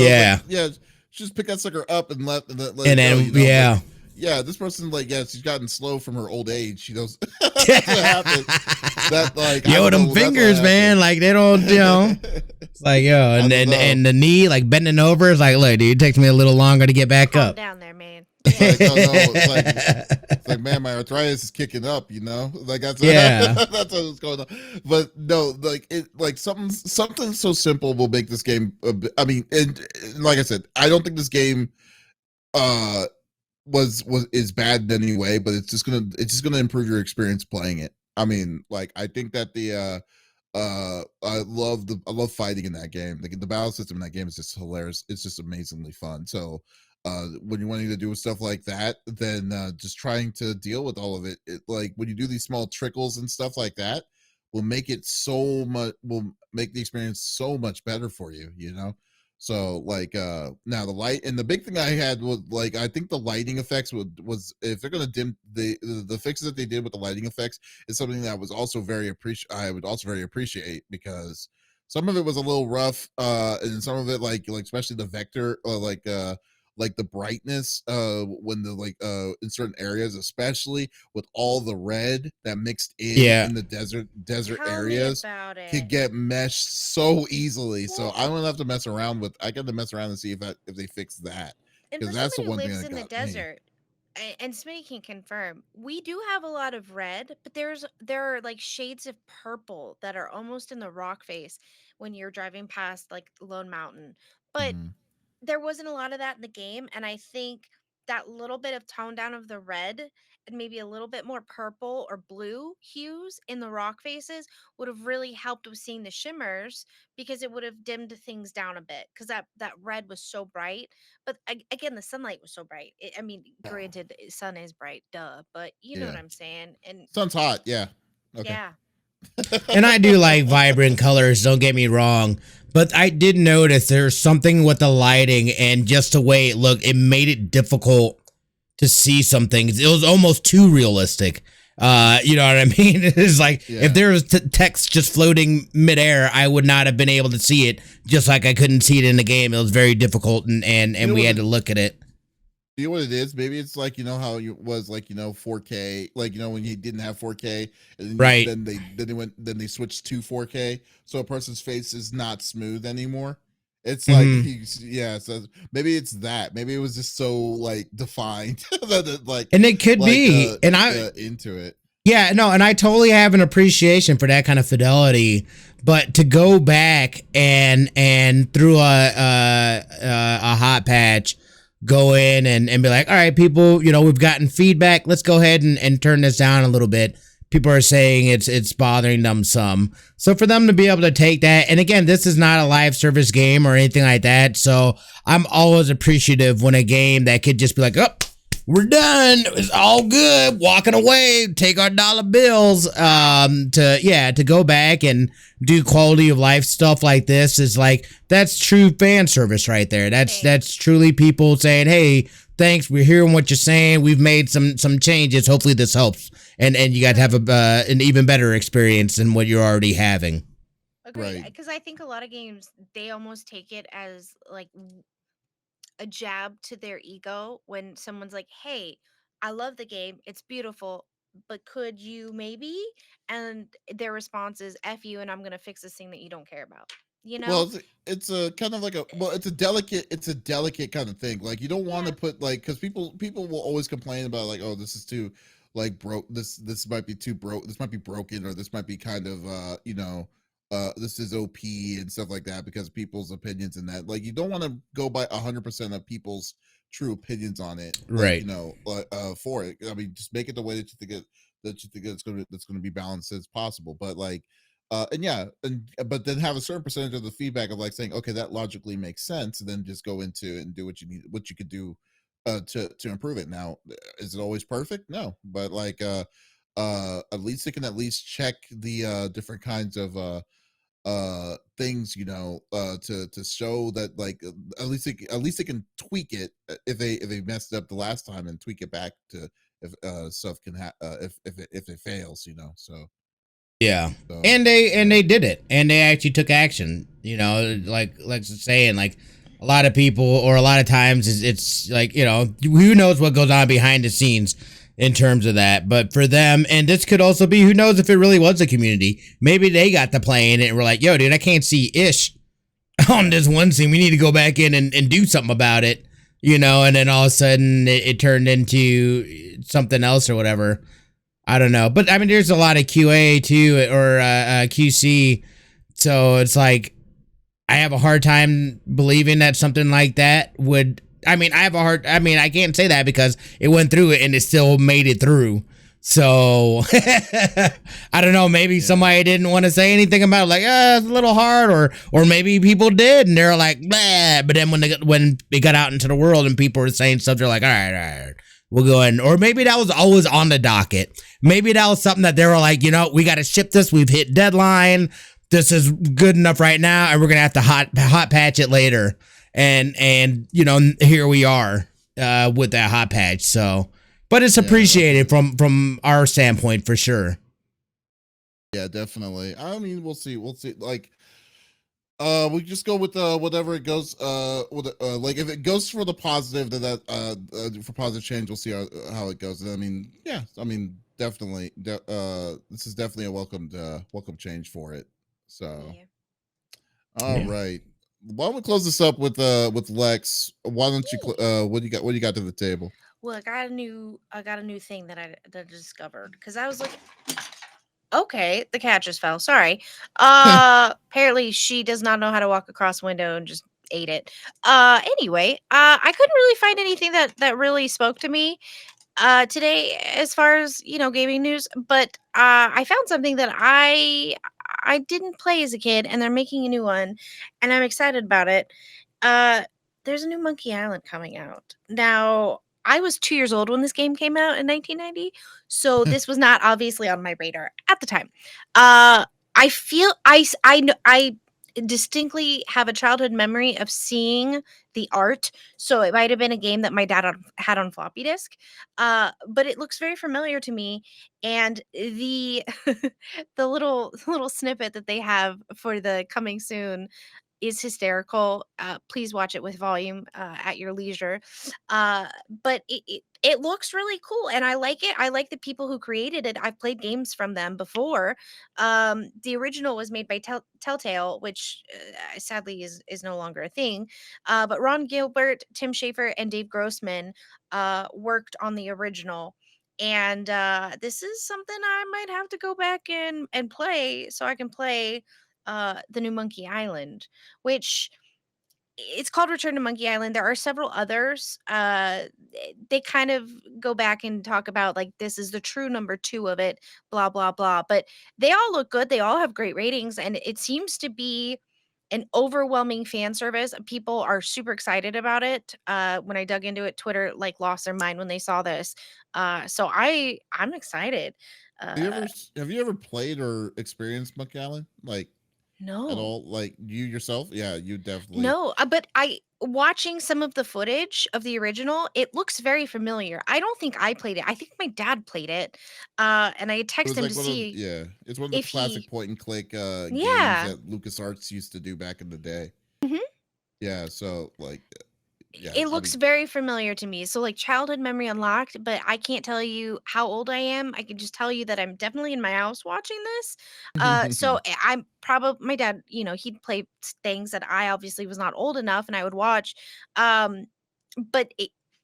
just pick that sucker up and let it go, yeah, this person, she's gotten slow from her old age. She knows that's what happened. That, them fingers, man, they don't, It's and the knee, bending over, is look, dude, it takes me a little longer to get back up. Down there, man. It's man, my arthritis is kicking up, that's that's what's going on. But no, something so simple will make this game. I mean, and like I said, I don't think this game is bad in any way, but it's just gonna improve your experience playing it. I mean, I think that I love fighting in that game. The battle system in that game is just hilarious. It's just amazingly fun. So when you're wanting to do stuff like that, then just trying to deal with all of it, when you do these small trickles and stuff like that, will make it will make the experience so much better for you. So now the light, and the big thing I had was I think the lighting effects was if they're gonna dim the fixes that they did with the lighting effects is something that was also I would also very appreciate, because some of it was a little rough, and some of it especially the vector, the brightness when in certain areas, especially with all the red that mixed in the desert areas, could get meshed so easily. So I'm gonna have to mess around and see if they fix that, because that's the one thing that lives in the desert. And Smitty can confirm, we do have a lot of red, but there are shades of purple that are almost in the rock face when you're driving past Lone Mountain, but there wasn't a lot of that in the game, and I think that little bit of tone down of the red and maybe a little bit more purple or blue hues in the rock faces would have really helped with seeing the shimmers, because it would have dimmed things down a bit, because that red was so bright. But again, the sunlight was so bright. Granted, sun is bright, duh, but you know what I'm saying. And sun's hot, yeah. Okay. Yeah. And I do like vibrant colors, don't get me wrong, but I did notice there's something with the lighting and just the way it looked. It made it difficult to see some things. It was almost too realistic. You know what I mean? It's if there was text just floating midair, I would not have been able to see it, just like I couldn't see it in the game. It was very difficult, and we had to look at it. You know what it is? Maybe it's like, you know how you was like, 4K, like, when you didn't have 4K, and Right. then they switched to 4K, so a person's face is not smooth anymore. It's like so maybe it's that. Maybe it was just so like defined that and it could be, and into it. Yeah, no, and I totally have an appreciation for that kind of fidelity, but to go back and through a hot patch, go in and be like, all right, people, we've gotten feedback. Let's go ahead and turn this down a little bit. People are saying it's bothering them some. So for them to be able to take that, and again, this is not a live service game or anything like that. So I'm always appreciative when a game that could just be like, oh, we're done. It's all good. Walking away, take our dollar bills. To go back and do quality of life stuff like this is like, that's true fan service right there. That's truly people saying, hey, thanks. We're hearing what you're saying. We've made some changes. Hopefully this helps. And you got to have an even better experience than what you're already having. Agreed. Because I think a lot of games, they almost take it as like a jab to their ego when someone's like, hey, I love the game, it's beautiful, but could you maybe? And their response is, F you, and I'm gonna fix this thing that you don't care about. Well, it's a kind of like it's a delicate kind of thing. Like, you don't want to put like, because people will always complain about like, oh, this is too like broke, this might be too broke, this might be broken, or this might be kind of this is OP and stuff like that, because people's opinions and that, like, you don't want to go by 100% of people's true opinions on it, right? For it, I mean, just make it the way that you think it's going to be balanced as possible. But like, but then have a certain percentage of the feedback of like saying, okay, that logically makes sense, and then just go into it and do what you could do to improve it. Now, is it always perfect? No, but like at least it can at least check the different kinds of things, to show that, like, at least they can tweak it if they messed up the last time, and tweak it back to if stuff can if it fails, so yeah. And they did it, and they actually took action, like saying, like, a lot of people, or a lot of times it's like, who knows what goes on behind the scenes in terms of that. But for them, and this could also be, who knows if it really was a community, maybe they got to playing it and were like, yo, dude, I can't see ish on this one scene, we need to go back in and do something about it, and then all of a sudden it turned into something else or whatever. I don't know, but I mean, there's a lot of QA too, or QC, so it's like, I have a hard time believing that something like that would, I can't say that because it went through it and it still made it through. So I don't know, maybe somebody didn't want to say anything about it, like, it's a little hard, or maybe people did and they're like, blah. But then when they got out into the world and people were saying stuff, they're like, all right, we'll go in. Or maybe that was always on the docket. Maybe that was something that they were like, we got to ship this. We've hit deadline. This is good enough right now, and we're gonna have to hot patch it later. And here we are with that hot patch. So, but it's appreciated from our standpoint for sure. Yeah, definitely. I mean, we'll see. Like, we just go with whatever it goes. Like, if it goes for the positive, then that for positive change, we'll see how it goes. And I mean, yeah, definitely. This is definitely a welcome change for it. So, all right. Why don't we close this up with Lex? Why don't you what do you got to the table? Well, I got a new thing that I discovered, because I was looking. Okay, the cat just fell. Sorry. Apparently she does not know how to walk across a window and just ate it. Anyway, I couldn't really find anything that really spoke to me today as far as, gaming news, but I found something that I didn't play as a kid, and they're making a new one, and I'm excited about it. There's a new Monkey Island coming out. Now, I was 2 years old when this game came out in 1990, so this was not obviously on my radar at the time. I feel I distinctly have a childhood memory of seeing the art, so it might have been a game that my dad had on floppy disk. But it looks very familiar to me, and the the little snippet that they have for the coming soon is hysterical. Please watch it with volume at your leisure. But it looks really cool, and I like it. I like the people who created it. I've played games from them before. The original was made by Telltale, which sadly is no longer a thing. But Ron Gilbert, Tim Schafer, and Dave Grossman worked on the original. And this is something I might have to go back and play, so I can play the new Monkey Island, which it's called Return to Monkey Island. There are several others. They kind of go back and talk about like this is the true number 2 of it, blah blah blah. But they all look good. They all have great ratings, and it seems to be an overwhelming fan service. People are super excited about it. When I dug into it, Twitter like lost their mind when they saw this. So I'm excited. Have you ever played or experienced Monkey Island? Like at No. all? Like you yourself? Yeah, you definitely. No, but I watching some of the footage of the original, it looks very familiar. I don't think I played it. I think my dad played it. And I It text was him like to one of see yeah, it's one of the if classic he point and click games Yeah. that LucasArts used to do back in the day. Mhm. Yeah, so like yeah, It I looks mean very familiar to me. So like childhood memory unlocked, but I can't tell you how old I am. I can just tell you that I'm definitely in my house watching this. I'm probably my dad, he'd play things that I obviously was not old enough and I would watch. Um, but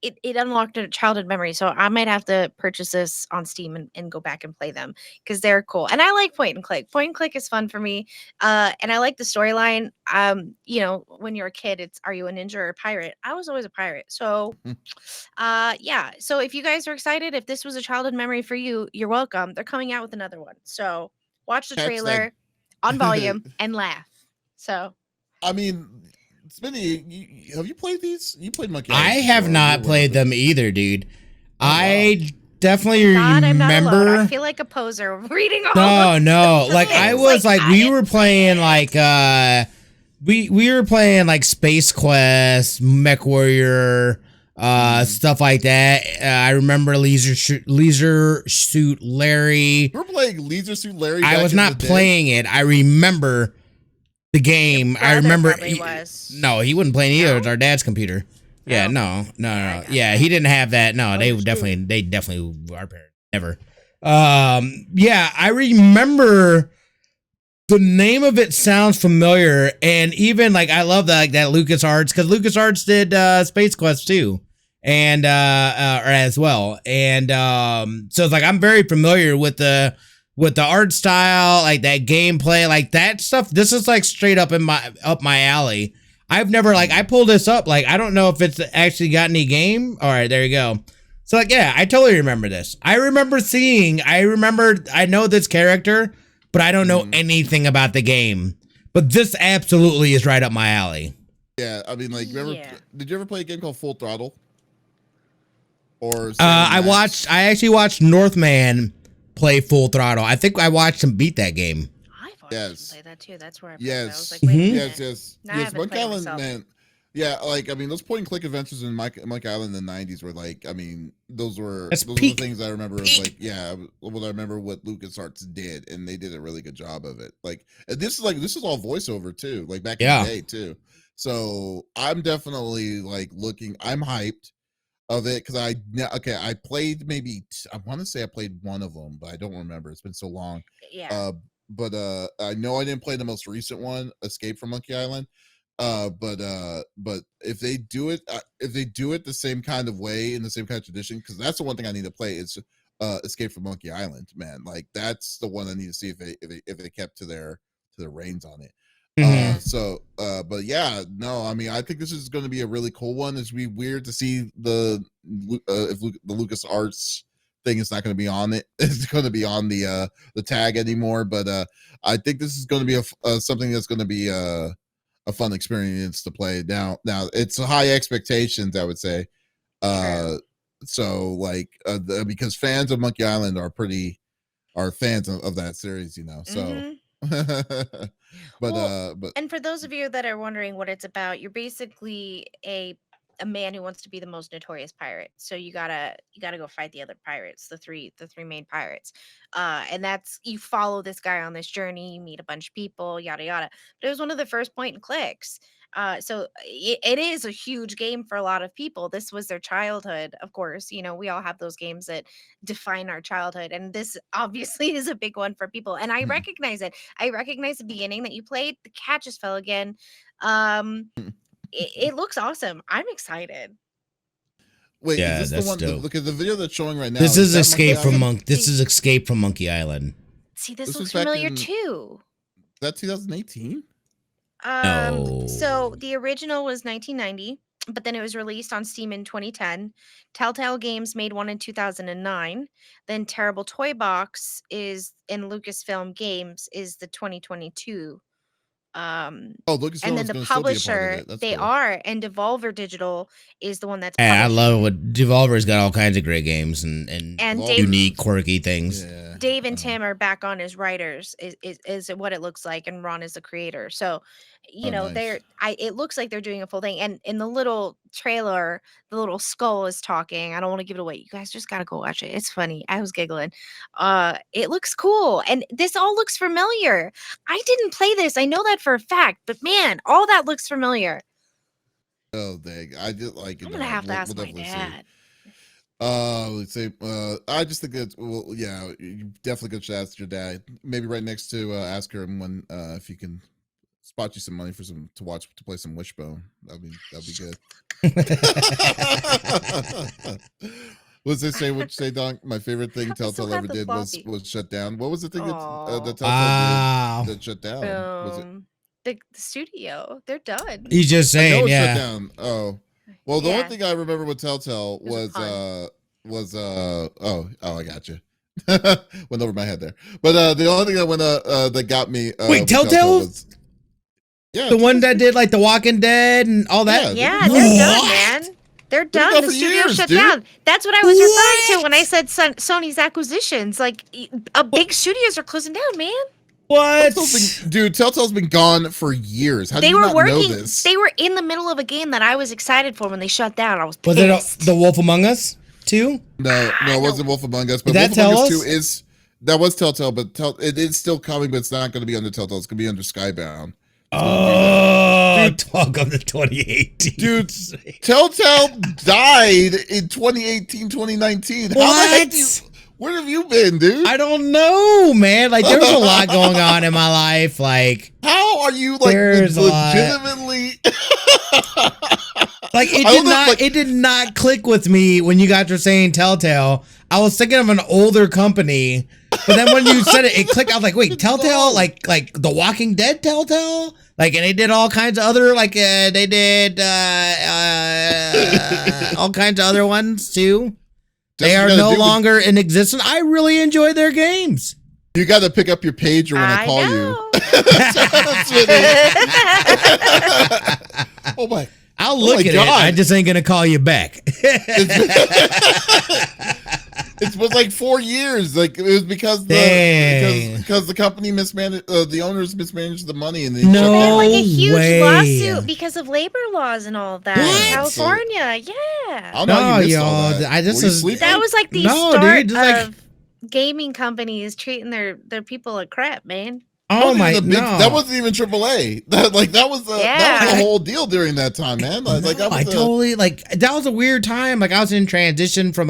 it unlocked a childhood memory. So I might have to purchase this on Steam and go back and play them because they're cool. And I like point and click. Point and click is fun for me. And I like the storyline. When you're a kid, it's are you a ninja or a pirate? I was always a pirate. So yeah. So if you guys are excited, if this was a childhood memory for you, you're welcome. They're coming out with another one. So watch the catch that. trailer on volume and laugh. So I mean, Smitty, have you played these? You played Monkey I Island have before. not You're played aware of them either, dude. wow. I definitely God, I'm not alone. I remember. feel like a poser reading all of No. Like I things. was like I we didn't were play playing it. like we were playing like Space Quest, Mech Warrior, stuff like that. I remember Leisure Suit Larry. We're playing Leisure Suit Larry. I back was in not the day. playing it. I remember the game. Your I brother remember. probably was. No, he wouldn't play it either. No? It was our dad's computer. Yeah, Oh. no. I got Yeah, that. he didn't have that. No, they Understood. definitely our parents never. Yeah, I remember the name of it sounds familiar, and even like I love that LucasArts because LucasArts did Space Quest too, and or as well, and so it's like I'm very familiar with the art style, like that gameplay, like that stuff. This is like straight up my alley. I've never I pulled this up, like I don't know if it's actually got any game. All right, there you go. So like yeah, I totally remember this. I know this character, but I don't know anything about the game. But this absolutely is right up my alley. Yeah, I mean, like, remember? Yeah. Did you ever play a game called Full Throttle? Or I actually watched Northman play Full Throttle. I think I watched him beat that game. I've watched him play that too. That's where I played it. I was Yes, like, wait a minute. yes. Now I haven't Monkey played it Island, myself. man. Yeah, like I mean, those point and click adventures in Monkey Island in the '90s were like, I mean, those were That's the peak. things I remember. Peak. Like, yeah, well, I remember what LucasArts did, and they did a really good job of it. Like, and this is all voiceover too, like back in the day too. So I'm definitely like I'm hyped of it because I played I want to say I played one of them, but I don't remember. It's been so long. Yeah. But I know I didn't play the most recent one, Escape from Monkey Island. But if they do it the same kind of way in the same kind of tradition, because that's the one thing I need to play is Escape from Monkey Island, man. Like that's the one I need to see if they kept to their reins on it. But yeah, no, I mean, I think this is going to be a really cool one. It's be weird to see if the LucasArts thing is not going to be on it. It's going to be on the tag anymore. But I think this is going to be something that's going to be a fun experience to play. Now it's high expectations, I would say. So like because fans of Monkey Island are fans of that series, so. But and for those of you that are wondering what it's about, you're basically a a man who wants to be the most notorious pirate. So you gotta go fight the other pirates, the three main pirates. And that's, you follow this guy on this journey, you meet a bunch of people, yada yada. But it was one of the first point and clicks. So it is a huge game for a lot of people. This was their childhood, of course. You know, we all have those games that define our childhood, and this obviously is a big one for people. And I recognize it. I recognize the beginning that you played. The cat just fell again. It looks awesome. I'm excited. Wait, Yeah, is this the one? dope. Look at the video that's showing right now. This is that Escape Monkey from Island? This is Escape from Monkey Island. See, this This looks was back familiar in- too. Is that 2018? So the original was 1990, but then it was released on Steam in 2010. Telltale Games made one in 2009. Then Terrible Toy Box is in Lucasfilm Games is the 2022. Oh, Lucasfilm And then is the gonna still be a part of publisher, it. That's they cool. are, and Devolver Digital is the one that's Yeah, I publishing. love what Devolver's got all kinds of great games and And Devolver- Dave, unique, quirky things. Yeah. Dave and Tim are back on as writers, is what it looks like, and Ron is the creator. So, you Oh, know, nice. it looks like they're doing a full thing. And in the little trailer, the little skull is talking. I don't want to give it away. You guys just gotta go watch it. It's funny. I was giggling. It looks cool, and this all looks familiar. I didn't play this. I know that for a fact, but man, all that looks familiar. Oh, dang. I did like it. I'm gonna have to ask my definitely see. dad. Let's say, I just think it's, well, yeah, you definitely could ask your dad. Maybe right next to ask her when, if you can spot you some money for to play some Wishbone. That'd be good. What's they say? What you say, Don? My favorite thing I still Telltale have ever the did floppy. was shut down. What was the thing that Aw. Telltale Wow. did that shut down? Was it? The studio, they're done. He's just I know saying, it shut yeah. down. Oh, well, the Yeah. only thing I remember with Telltale It was a was I got you. Went over my head there. But the only thing that went that got me Wait, with Telltale? was, yeah, The one that did like The Walking Dead and all that? Yeah. Yeah, they're done, What? man. They're been done. gone The for studio years, shut dude. down. That's what I was referring to when I What? said Sony's acquisitions. Like, big studios are closing down, man. What? Telltale's been gone for years. How do They you were not know working. this? They were in the middle of a game that I was excited for when they shut down. I was Was pissed. it The Wolf Among Us too? No, it wasn't Wolf Among Us. But Did that Wolf Among tell Us us? 2 is that was Telltale, but it is still coming, but it's not going to be under Telltale. It's going to be under Skybound. Oh, talk of the 2018. Dude, Telltale died in 2018, 2019. How the heck What? where have you been, dude? I don't know, man. Like, there's a lot going on in my life. Like, How are you like There's a lot. legitimately? Like it I did don't know, not. like- It did not click with me when you guys were saying Telltale. I was thinking of an older company, but then when you said it, it clicked. I was like, wait, Telltale, like The Walking Dead, Telltale, like, and they did all kinds of other, like, they did all kinds of other ones too. They Just are you gotta no do what- longer in existence. I really enjoy their games. You got to pick up your pager when I call you. Oh my! I'll look my at God. it. I just ain't gonna call you back. It was like 4 years. Like it was because Dang. because the company mismanaged, the owners mismanaged the money, and they No. They had like a huge way. lawsuit because of labor laws and all that. What? In California, yeah. I don't know how you missed all No, that. I just Were you was- sleeping? That was like the No, start dude, just like- of gaming companies treating their people like crap, man. Oh my! That wasn't even AAA. That was the Yeah. whole deal during that time, man. Like that I was totally that was a weird time. Like I was in transition from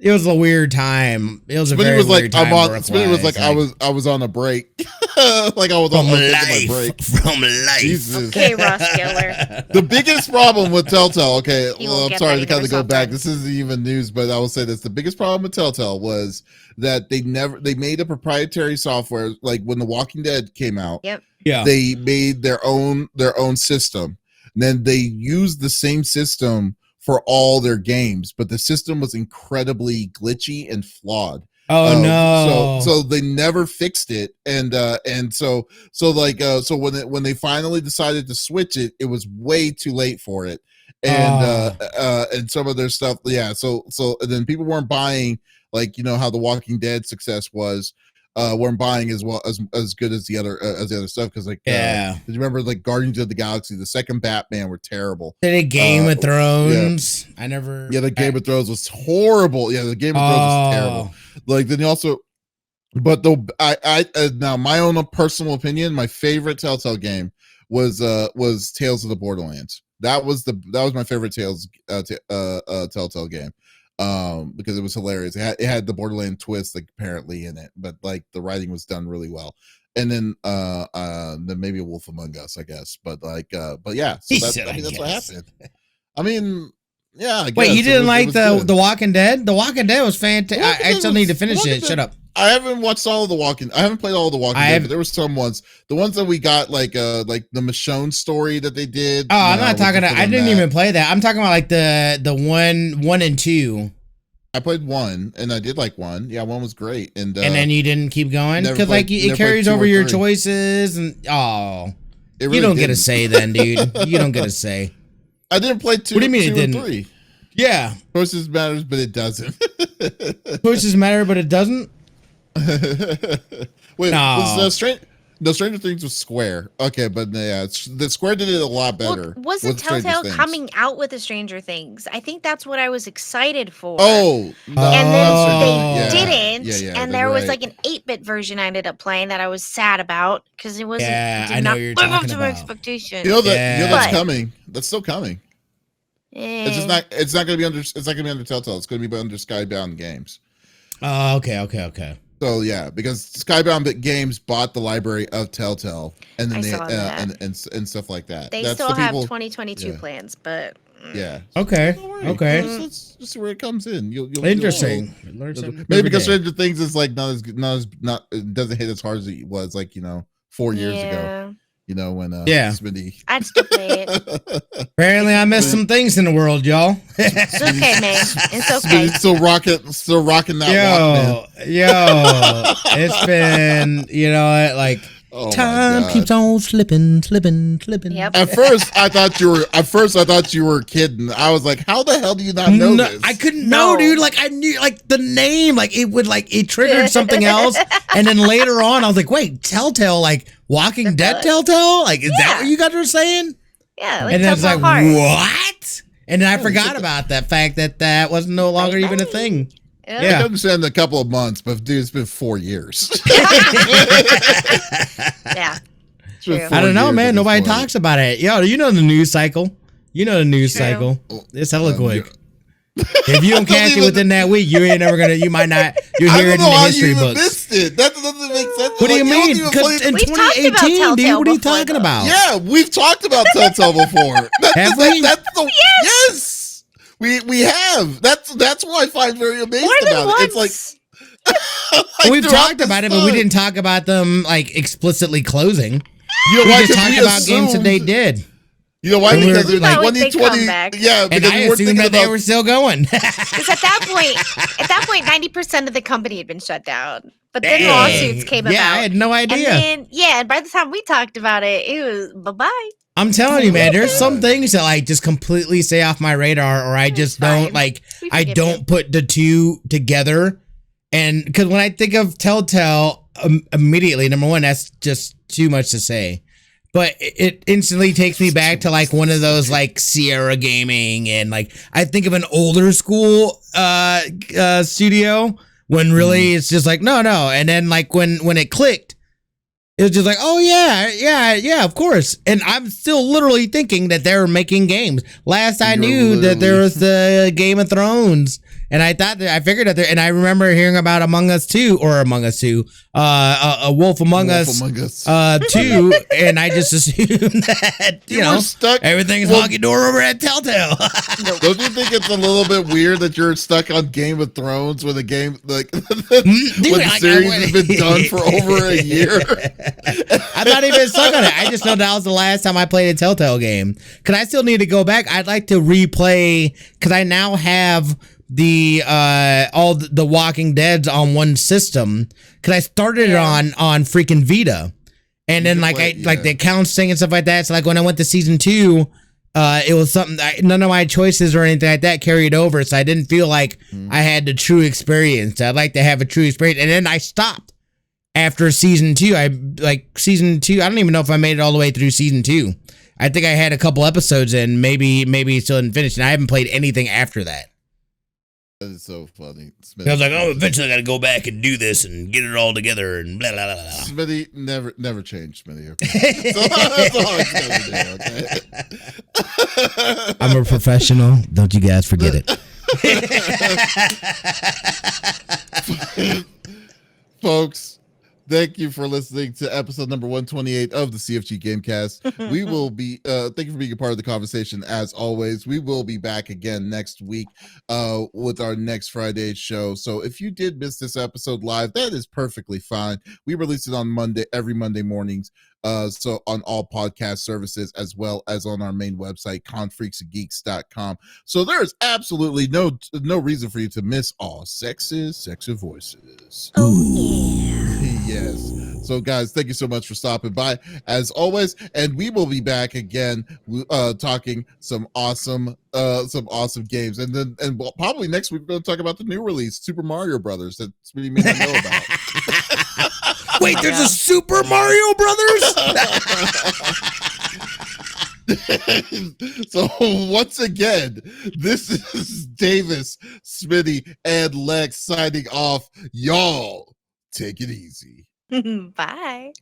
it was a weird time. It was a Smitty very was like, weird time. Smitty was like, work-wise, I was on a break. Like I was from on my life. break. From life. Jesus. Okay, Ross Geller. The biggest problem with Telltale, okay, He well, won't I'm get sorry that to kind either of go back. sometimes. This isn't even news, but I will say this. The biggest problem with Telltale was that they made a proprietary software. Like when The Walking Dead came out, Yep. Yeah. they made their own system. And then they used the same system for all their games, but the system was incredibly glitchy and flawed. Oh no. So they never fixed it, and so when they finally decided to switch it, it was way too late for it, and some of their stuff, yeah. So and then people weren't buying, like, you know how The Walking Dead success was. weren't buying as well as good as the other stuff because like did you remember like Guardians of the Galaxy, the second Batman were terrible. The Game of Thrones. Yeah. I never. Yeah, the Game of Thrones was horrible. Yeah, the Game of Thrones was terrible. Like then you also, but I now my own personal opinion, my favorite Telltale game was Tales of the Borderlands. That was my favorite Telltale game. Because it was hilarious. It had the Borderland twist like apparently in it, but like the writing was done really well. And then maybe Wolf Among Us, I guess. But yeah, so that's what happened. I mean, yeah. I guess. Wait, you didn't like the Walking Dead? The Walking Dead was fantastic. I still need to finish it. Shut up. I haven't watched all of the Walking. I haven't played all of the Walking Dead, but there were some ones. The ones that we got, like the Michonne story that they did. Oh, I'm not talking. I didn't even play that. I'm talking about like the 1 and 2. I played 1 and I did like 1. Yeah, 1 was great. And then you didn't keep going because like it carries over your choices and really you don't get a say then, dude. You don't get a say. I didn't play 2. What do you mean it didn't? 3. Yeah, choices matters, but it doesn't. Choices matter, but it doesn't. Wait, no. Stranger Things was Square. Okay, but yeah, the Square did it a lot better. Well, wasn't Telltale coming out with the Stranger Things? I think that's what I was excited for. Oh, no. And then they didn't. And there was like an 8-bit version I ended up playing that I was sad about because it wasn't. Yeah, I know you're talking about. My expectations. You know that's coming. That's still coming. It's just not. It's not going to be under. It's not going to be under Telltale. It's going to be under Skybound Games. Oh, okay. So yeah, because Skybound Games bought the library of Telltale, and then and stuff like that. They still have 2022 plans, but yeah. Okay. Let's just see where it comes in. You'll interesting. Maybe because Stranger Things is like not it doesn't hit as hard as it was like 4 years ago. When Smitty. I'd still play it. Apparently, I missed some things in the world, y'all. It's okay, man. It's okay. Still rocking that. Yo, it's been like. Oh time keeps on slipping. Yep. At first, I thought you were kidding. I was like, "How the hell do you not know this?" I couldn't know, dude. Like I knew, like the name, like it would, like it triggered something else, and then later on, I was like, "Wait, Telltale, like Walking Dead, Telltale, like is that what you guys were saying?" Yeah, like and then it's like, hard. what? And then I forgot about that fact that wasn't no longer even a thing. Yeah. I understand a couple of months, but dude, it's been 4 years. Yeah. I don't know, man. Nobody talks about it. Yo, you know the news cycle. Cycle. It's hella quick. If you don't catch it within that week, you ain't never gonna. You might not. You'll hear it in the history books. Missed it. That doesn't make sense. What do you mean? Because in 2018, dude, what are you talking about? Yeah, we've talked about Telltale before. Have we? Yes. We have. That's what I find very amazing about it. It's like we've talked about it, but we didn't talk about them like explicitly closing. We just talked about games that they did. You know why? Because it was 2020. Yeah, and I assumed that they were still going. Because at that point, 90% of the company had been shut down. But then lawsuits came about. Yeah, I had no idea. And then, by the time we talked about it, it was bye-bye. I'm telling you, man, there's some things that like just completely stay off my radar, or I just don't like. I don't put the two together, and because when I think of Telltale, immediately, number one, that's just too much to say. But it instantly takes me back to like one of those like Sierra Gaming, and like I think of an older school studio when really it's just like no, and then like when it clicked. It was just like, oh, yeah, of course. And I'm still literally thinking that they're making games. Last I knew that there was the Game of Thrones. And I figured that and I remember hearing about Among Us 2, a Wolf Among Us 2. And I just assumed that, you know, everything's honky-dory over at Telltale. Don't you think it's a little bit weird that you're stuck on Game of Thrones when the game, like, when the series has been done for over a year? I'm not even stuck on it. I just know that was the last time I played a Telltale game. Because I still need to go back. I'd like to replay, because I now have the all the Walking Deads on one system, because I started it on freaking Vita, and then like like the accounts thing and stuff like that. So like when I went to season 2, it was something none of my choices or anything like that carried over, so I didn't feel like I had the true experience. I'd like to have a true experience, and then I stopped after season 2. Season 2. I don't even know if I made it all the way through season 2. I think I had a couple episodes in, maybe still didn't finish, and I haven't played anything after that. That is so funny. Smitty, I was like, eventually I got to go back and do this and get it all together and blah, blah, blah, blah. Smitty never changed, Smitty. Okay? So that's all it's gonna do, okay? I'm a professional. Don't you guys forget it. Folks, thank you for listening to episode number 128 of the CFG Gamecast. We will be thank you for being a part of the conversation as always. We will be back again next week with our next Friday show. So if you did miss this episode live, that is perfectly fine. We release it on every Monday mornings. So on all podcast services, as well as on our main website, confreaksandgeeks.com. So there is absolutely no reason for you to miss all sexy voices. Yes. So guys, thank you so much for stopping by as always, and we will be back again talking some awesome games, and probably next week we're going to talk about the new release, Super Mario Brothers, that Smitty may not know about. Wait, there's a Super Mario Brothers? So once again, this is Davis, Smitty, and Lex signing off. Y'all take it easy. Bye.